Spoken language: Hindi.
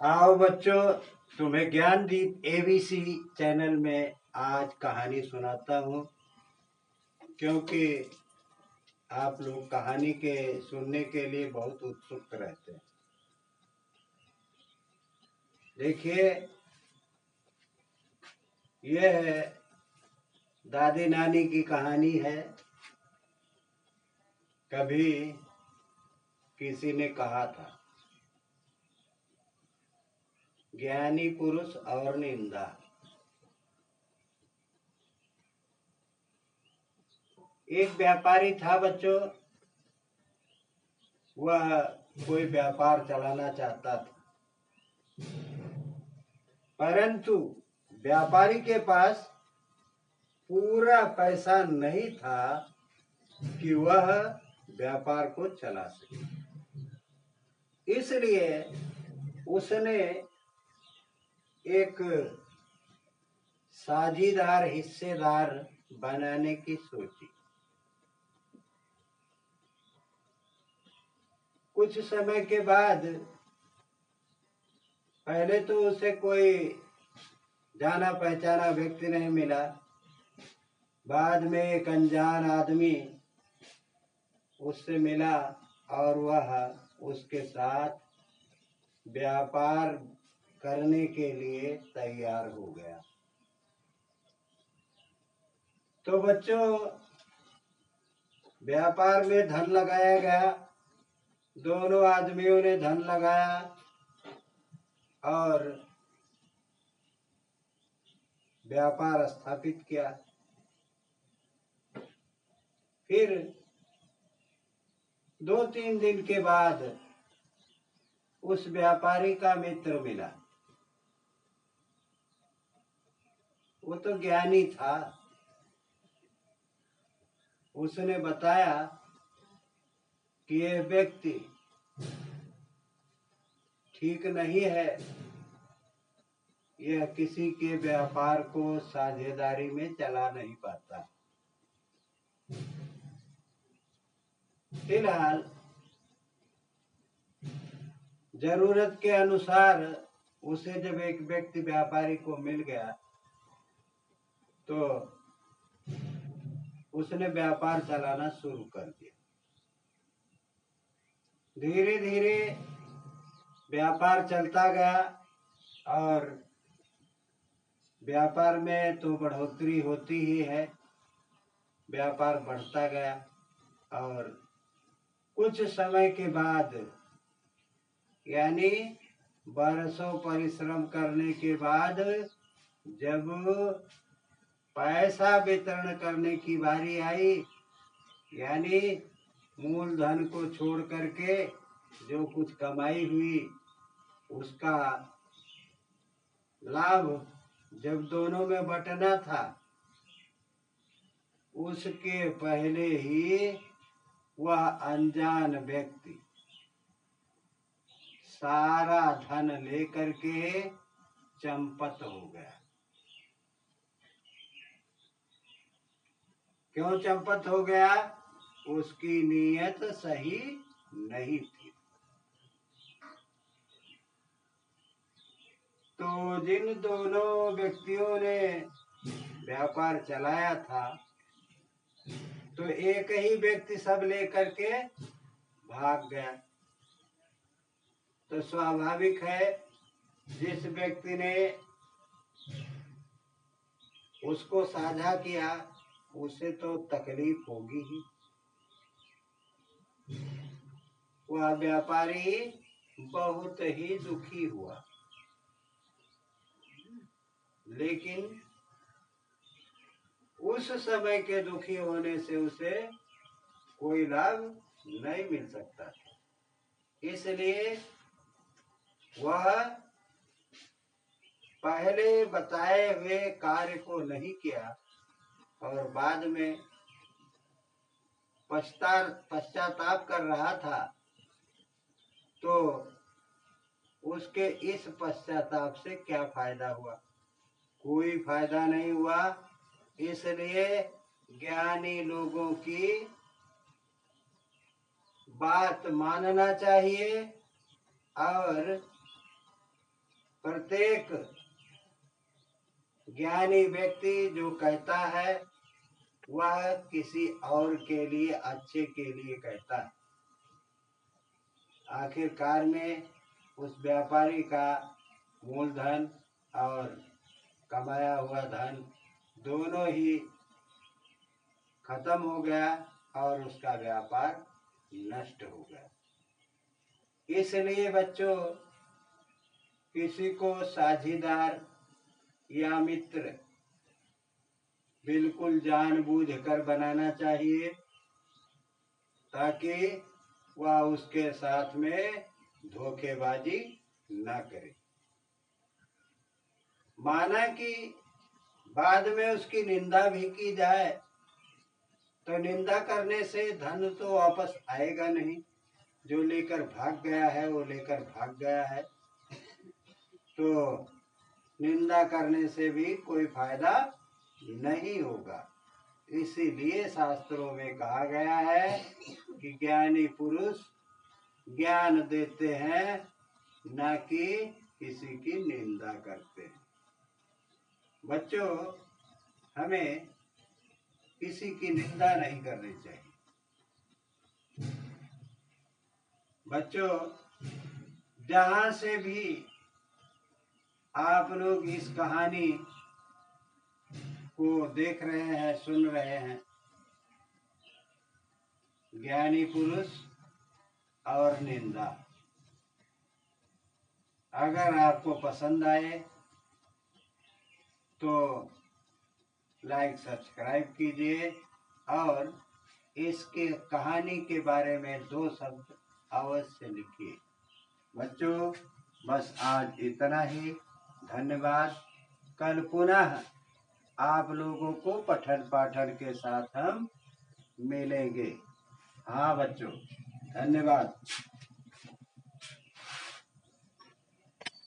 आओ बच्चों, तुम्हें ज्ञानदीप एबीसी चैनल में आज कहानी सुनाता हूँ, क्योंकि आप लोग कहानी के सुनने के लिए बहुत उत्सुक रहते हैं। देखिए, यह दादी नानी की कहानी है। कभी किसी ने कहा था, ज्ञानी पुरुष और निंदा। एक व्यापारी था बच्चों, वह कोई व्यापार चलाना चाहता था, परंतु व्यापारी के पास पूरा पैसा नहीं था कि वह व्यापार को चला सके। इसलिए उसने एक साझीदार हिस्सेदार बनाने की सोची। कुछ समय के बाद, पहले तो उसे कोई जाना पहचाना व्यक्ति नहीं मिला। बाद में एक अनजान आदमी उससे मिला और वह उसके साथ व्यापार करने के लिए तैयार हो गया। तो बच्चों, व्यापार में धन लगाया गया। दोनों आदमियों ने धन लगाया और व्यापार स्थापित किया। फिर 2-3 दिन के बाद उस व्यापारी का मित्र मिला। वो तो ज्ञानी था। उसने बताया कि यह व्यक्ति ठीक नहीं है, यह किसी के व्यापार को साझेदारी में चला नहीं पाता। फिलहाल जरूरत के अनुसार उसे जब एक व्यक्ति व्यापारी को मिल गया तो उसने व्यापार चलाना शुरू कर दिया। धीरे धीरे व्यापार चलता गया और व्यापार में तो बढ़ोतरी होती ही है। व्यापार बढ़ता गया और कुछ समय के बाद, यानी बरसों परिश्रम करने के बाद, जब पैसा वितरण करने की बारी आई, यानी मूलधन को छोड़ करके जो कुछ कमाई हुई उसका लाभ जब दोनों में बंटना था, उसके पहले ही वह अनजान व्यक्ति सारा धन लेकर के चंपत हो गया। क्यों चंपत हो गया? उसकी नीयत सही नहीं थी। तो जिन दोनों व्यक्तियों ने व्यापार चलाया था, तो एक ही व्यक्ति सब लेकर के भाग गया। तो स्वाभाविक है, जिस व्यक्ति ने उसको साझा किया उसे तो तकलीफ होगी ही। वह व्यापारी बहुत ही दुखी हुआ, लेकिन उस समय के दुखी होने से उसे कोई लाभ नहीं मिल सकता। इसलिए वह पहले बताए हुए कार्य को नहीं किया और बाद में पश्चाताप कर रहा था। तो उसके इस पश्चाताप से क्या फायदा हुआ? कोई फायदा नहीं हुआ। इसलिए ज्ञानी लोगों की बात मानना चाहिए और प्रत्येक ज्ञानी व्यक्ति जो कहता है वह किसी और के लिए, अच्छे के लिए कहता है। आखिरकार में उस व्यापारी का मूलधन और कमाया हुआ धन दोनों ही खत्म हो गया और उसका व्यापार नष्ट हो गया। इसलिए बच्चों, किसी को साझीदार या मित्र बिल्कुल जानबूझकर बनाना चाहिए ताकि वह उसके साथ में धोखेबाजी न करे। माना कि बाद में उसकी निंदा भी की जाए तो निंदा करने से धन तो वापस आएगा नहीं। जो लेकर भाग गया है वो लेकर भाग गया है, तो निंदा करने से भी कोई फायदा नहीं होगा। इसीलिए शास्त्रों में कहा गया है कि ज्ञानी पुरुष ज्ञान देते हैं, न कि किसी की निंदा करते हैं। बच्चों, हमें किसी की निंदा नहीं करनी चाहिए। बच्चों, जहाँ से भी आप लोग इस कहानी को देख रहे हैं, सुन रहे हैं, ज्ञानी पुरुष और निंदा, अगर आपको पसंद आए तो लाइक सब्सक्राइब कीजिए और इसके कहानी के बारे में 2 शब्द अवश्य लिखिए। बच्चों, बस आज इतना ही। धन्यवाद। कल पुनः आप लोगों को पठन पाठन के साथ हम मिलेंगे। हाँ बच्चों, धन्यवाद।